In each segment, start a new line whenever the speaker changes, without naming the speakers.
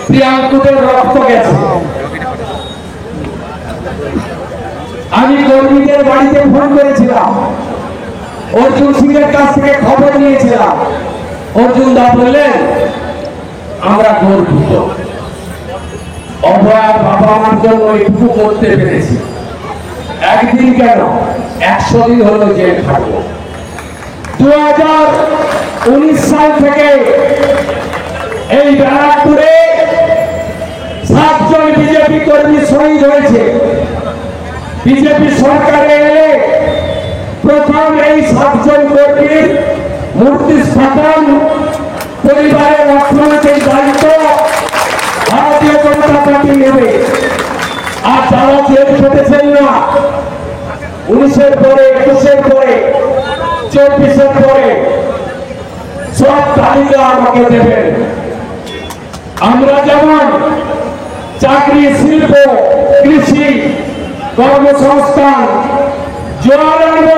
প্রিয়াঙ্কুদের রক্ত গেছে। আমি কর্মীদের বাড়িতে ফোন করেছিলাম, অর্জুন সিংয়ের কাছ থেকে খবর নিয়েছিলাম। অর্জুন দা বললেন আমরা গর্বিত, অভয়ার বাবা মার জন্য একটু করতে পেরেছি। একদিন কেন 100 দিন হলো জেল খাটবো। 2019 সাল থেকে এই ব্যারাকপুরে 7 জন বিজেপি কর্মী শহীদ হয়েছে। বিজেপি সরকারে এলে প্রথম এই 7 জন কর্মীর মূর্তি স্থাপন, পরিবারের অর্থনৈতিক দায়িত্ব ভারতীয় জনতা পার্টি নেবে। আর যারা জেল খেটেছেন না, 19-এর পরে, 21-এর পরে, 24-এর পরে সব তালিকা আমাকে দেবেন। আমরা যেমন চাকরি, শিল্প, কৃষি, কর্মসংস্থান জোয়ার আনব,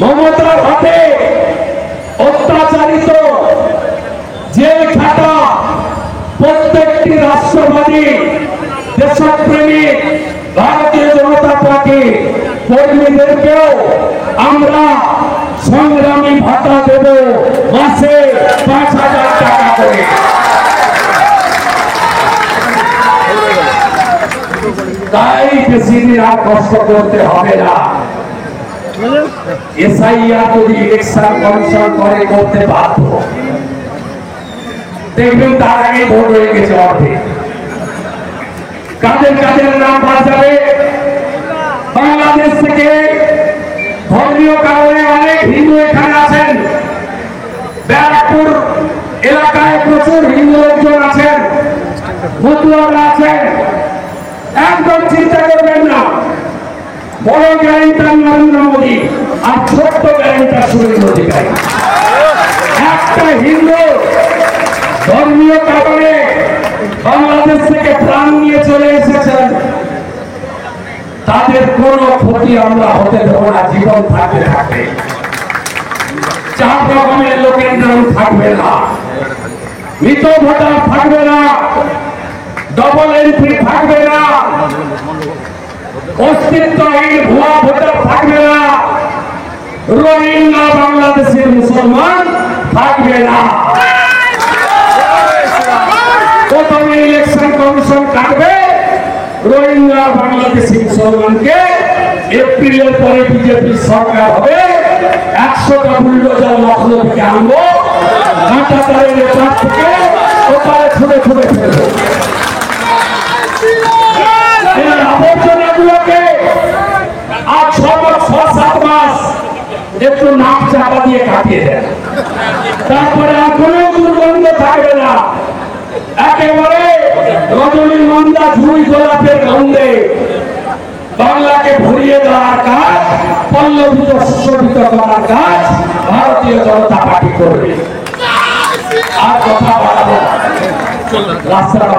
মমতার হাতে অত্যাচারিত জেল খাটা প্রত্যেকটি রাষ্ট্রবাদী দেশপ্রেমিক ভারতীয় জনতা পার্টি কর্মীদেরকেও আমরা সংগ্রামী ভাতা দেব, মাসে 5,000 টাকা করে। তাই বেশি দিন আর কষ্ট করতে হবে না। এসআইআর যদি ইলেকশন কমিশন করে করতে বাধ্য, দেখবেন তার আগে ভোট হয়ে গেছে অর্ধেক। কাদের কাদের নাম পাওয়া যাবে? বাংলাদেশ থেকে ধর্মীয় কারণে অনেক হিন্দু এখানে আছেন, ব্যারাকপুর এলাকায় প্রচুর হিন্দু লোকজন আছেন, মতুয়ারা আছেন। একদম চিন্তা করবেন না, বড় গ্যারেন্টার নরেন্দ্র মোদী আর ছোট্ট গ্যারেন্টার শুভেন্দু অধিকারী। একটা হিন্দু ধর্মীয় কারণে বাংলাদেশ থেকে প্রাণ নিয়ে চলে এসেছেন, তাদের কোনো ক্ষতি আমরা হতে দেব না। জীবন থাকতে থাকবে 4 রকমের লোকের নাম থাকবে না, মৃত ভোটার থাকবে না, ডবল এন্ট্রি থাকবে না, অস্তিত্বহীন ভুয়া ভোটার থাকবে না, রোহিঙ্গা বাংলাদেশের মুসলমান থাকবে না। প্রথমে ইলেকশন কমিশন কাটবে রোহিঙ্গা বাংলাদেশি মুসলমানকে, এপ্রিলের পরে বিজেপি সরকার হবে, 100টা বুলডোজার লখনৌ থেকে আনবো, কাঁটাতারের এপার থেকে ওপারে ছুটে ছুটে ফেলবো। আবর্জনাগুলোকে আর 6-7 মাস একটু নাক চাপা দিয়ে কাটিয়ে দেন, তারপরে আর কোনো দুর্গন্ধ থাকবে না। একেবারে রজনীগন্ধা ঝুড়ি গোলাপের গন্ধে বাংলাকে ভরিয়ে দেওয়ার কাজ, পল্লবিত সুশোভিত করার কাজ ভারতীয় জনতা পার্টি করবে। আর কথা বাড়াবো, রাস্তাটা